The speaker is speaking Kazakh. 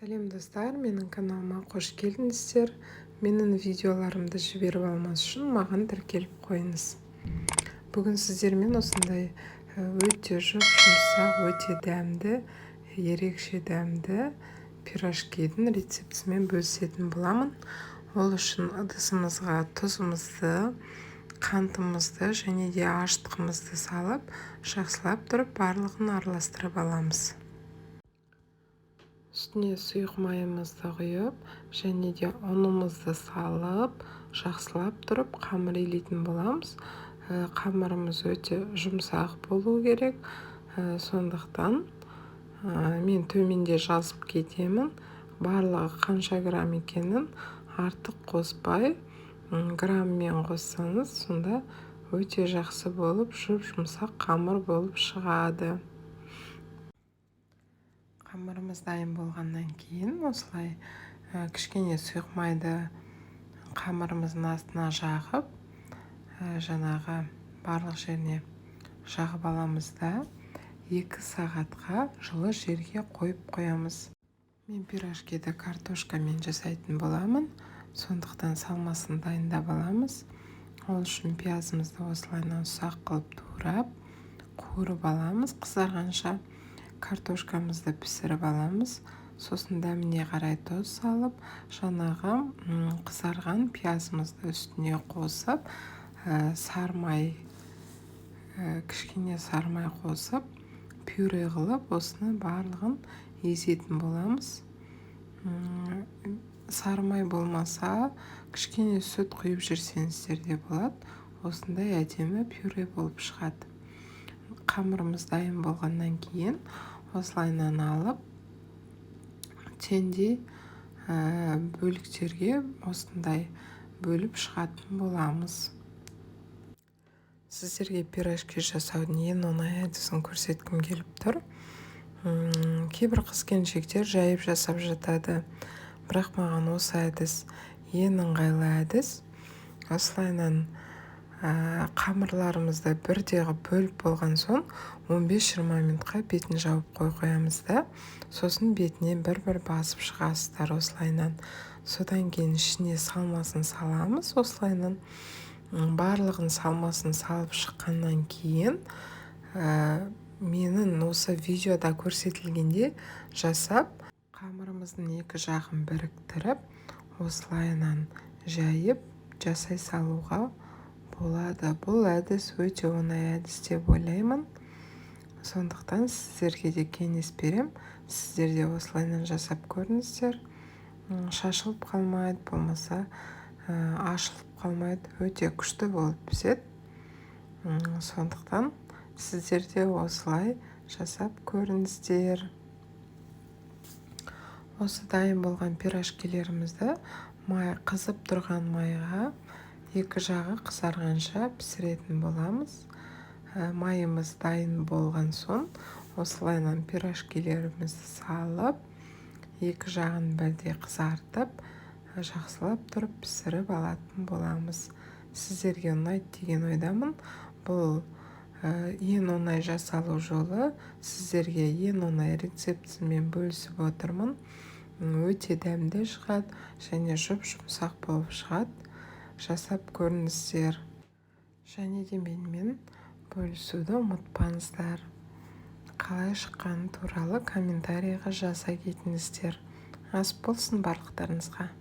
Сәлем достар, менің каналыма қош келдіңіздер. Менің видеоларымды жіберіп алмас үшін маған тіркеліп қойыңыз. Бүгін сіздермен осындай өте жұмсақ, өте дәмді, ерекше дәмді пирожкидің рецептісімен бөлісетін боламын. Ол үшін ыдысымызға тұзымызды, қантымызды және де аштығымызды салып, жақсылап тұрып барлығын араластырып аламыз. Үстіне сұйық майымызды құйып, және де ұнымызды салып, жақсылап тұрып қамыр илейтін боламыз. Қамырымыз өте жұмсақ болу керек. Сондықтан мен төменде жазып кетемін. Барлығы қанша грамм екенін артық қоспай, грамммен қоссаңыз, сонда өте жақсы болып, жұмсақ қамыр болып шығады. Қамырымыз дайын болғаннан кейін осылай кішкене сұйық майды қамырымыздың астына жағып, жаңағы барлық жеріне жағып аламыз да 2 сағатқа жылы жерге қойып қоямыз. Мен пирожкиді картошкамен жасайтын боламын, сондықтан салмасын дайындап аламыз. Ол үшін пиязымызды осылайынан ұсақ қылып турап, қуырып аламыз қызарғанша. Картошкамызды пісіріп аламыз. Сосын дәміне қарай тұз салып, жаңағы қызарған пиязымызды үстіне қосып, кішкене сармай қосып, пюре қылып, осыны барлығын езетін боламыз. Сармай болмаса, кішкене сүт құйып жүрсеңіздер де болады. Осындай әдемі пюре болып шығады. Қамырымыз дайын болғаннан кейін осылайынан алып, теңдей бөліктерге осындай бөліп шығатын боламыз. Сіздерге пирожки жасаудың ең оңай әдісін көрсеткім келіп тұр. Кейбір қыз-келіншектер жайып жасап жатады, бірақ маған осы әдіс ең ыңғайлы әдіс. Осылайынан қамырларымызды бірдегі бөліп болған соң 15-20 минутқа бетін жауып қоямыз да, сосын бетінен бір-бір басып шығасыздар осылайынан. Содан кейін ішіне салмасын саламыз осылайынан. Барлығын салмасын салып шыққаннан кейін менің осы видеода көрсетілгенде жасап, қамырымыздың екі жағын біріктіріп, осылайынан жайып жасай салуға болады. Бұл әдіс өте оңай әдіс деп ойлаймын. Сондықтан сіздерге де кеңес берем. Сіздер де осылайынан жасап көріңіздер. Шашылып қалмайды, болмаса ашылып қалмайды. Өте күшті болып піседі. Сондықтан сіздер де осылай жасап көріңіздер. Осы дайын болған пирожкилерімізді қызып тұрған майға екі жағы қызарғанша пісіретін боламыз. Майымыз дайын болған соң осылайынан пирожкилерімізді салып, екі жағын бірдей қызартып, жақсылап тұрып пісіріп алатын боламыз. Сіздерге ұнайды деген ойдамын. Бұл ең оңай жасалу жолы. Сіздерге ең оңай рецептімен бөлісіп отырмын. Өте дәмді шығады және жұмсақ болып шығады. Жасап көріңіздер. Және де менімен бөлісуді ұмытпаңыздар. Қалай шыққаны туралы комментарийға жаза кетіңіздер. Ас болсын барлықтарыңызға.